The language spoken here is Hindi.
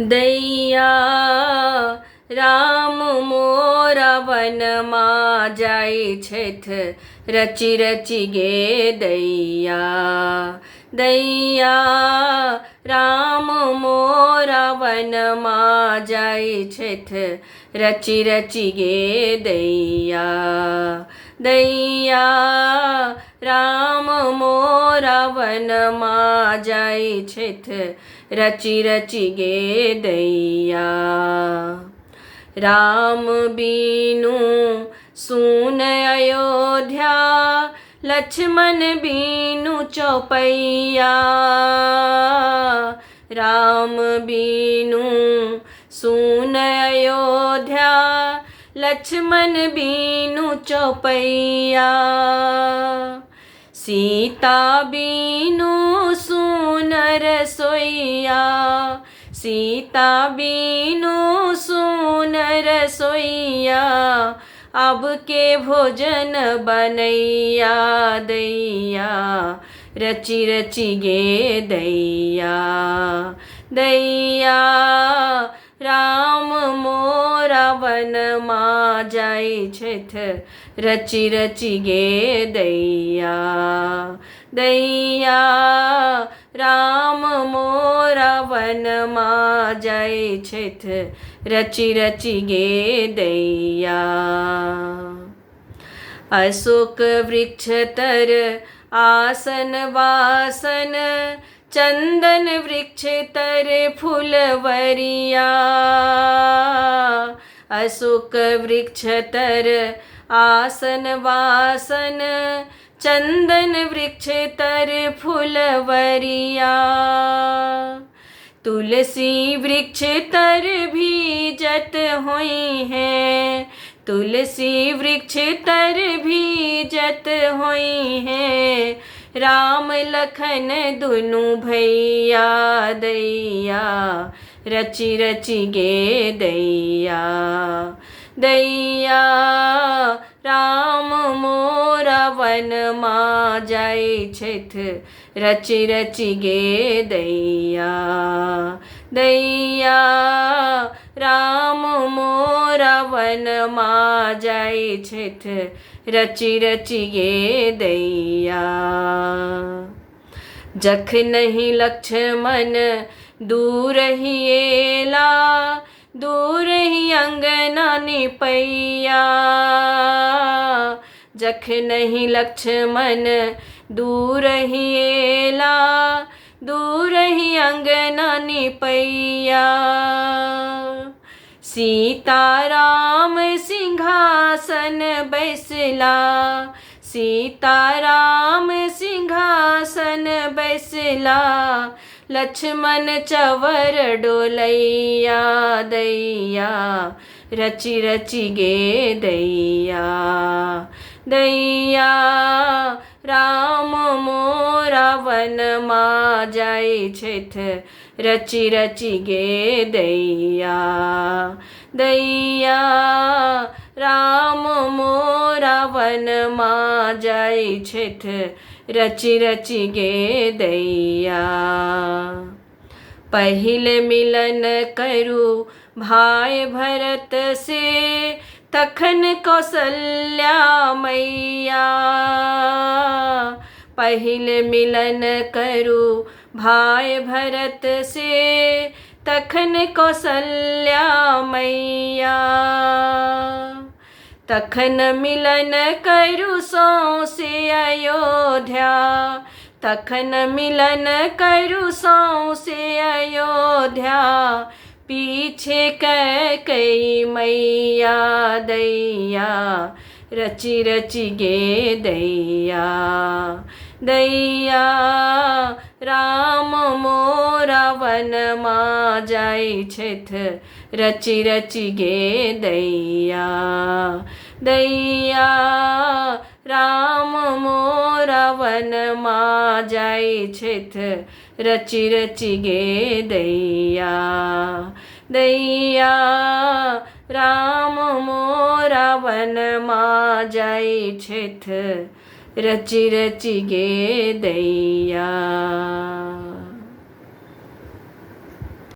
दैया राम मोरा वनमा जाइ छथि रचि रचि गे दैया। दैया राम मोरा वनमा जाइ छथि रचि रचि गे दैया। दैया राम मोरा वनमा जाइ छथि रचि रचि गे दैया। राम बीनु सुन अयोध्या, लक्ष्मण बीनु चौपैया। राम बीनु सुन अयोध्या, लक्ष्मण बीनु चौपैया। सीता बीनु सुन रसोइया, सीता बीनु सुन रसोइया। अब के भोजन बनैया दैया, रचि रचि गे दैया। दैया राम मोरा वनमा जाइ छथि रचि रचि गे दैया। दैया राम मोरा वनमा जाइ छथि रचि रचि गे दैया। अशोक वृक्ष तर आसन वासन, चंदन वृक्ष तर फुलवरिया। अशोक वृक्ष तर आसन वासन, चंदन वृक्ष तर फुलवरिया। तुलसी वृक्ष तर भीजत होई हैं, तुलसी वृक्ष तर भीजत होई हैं। राम लखन दुनु भैया दैया, रचि रचि गे दैया। दैया राम मोरा वनमा जाइ छथि रचि रचि गे दैया। दैया राम मोरा वनमा जाइ छथि रचि रचि गे दैया। जखनहि लक्ष्मण दूर हिएला, दूर ही अंगना निपैया। जखनहि लक्ष्मण दूर हिएला, दूर ही अंगना निपैया। सीता राम सिंहासन बैसला, सीता राम सिंहासन बैसला। लक्ष्मण चवर डोलैया दैया, रचि रचि गे दैया। दैया राम मोरा वनमा जाइ छथि रचि रचि गे दैया। दैया राम मोरा वनमा जाइ छथि रचि रचि गे दैया। पहिल मिलन करू भाई भरत से, तखन कौशल्या मैया। पहिल मिलन करू भाई भरत से, तखन कौशल्या मैया। तखन मिलन करू सौंसे अयोध्या, तखन मिलन करू सौंसे अयोध्या। पीछे कैकेयी मैया दैया, रचि रचि गे दैया। दैया राम मोरा वनमा जाइ छथि रचि रचि गे दैया। दैया राम मोरा वनमा जाइ छथि रचि रचि गे दैया। दैया राम मोरा वनमा जाइ छथि रचि रचि गे दैया।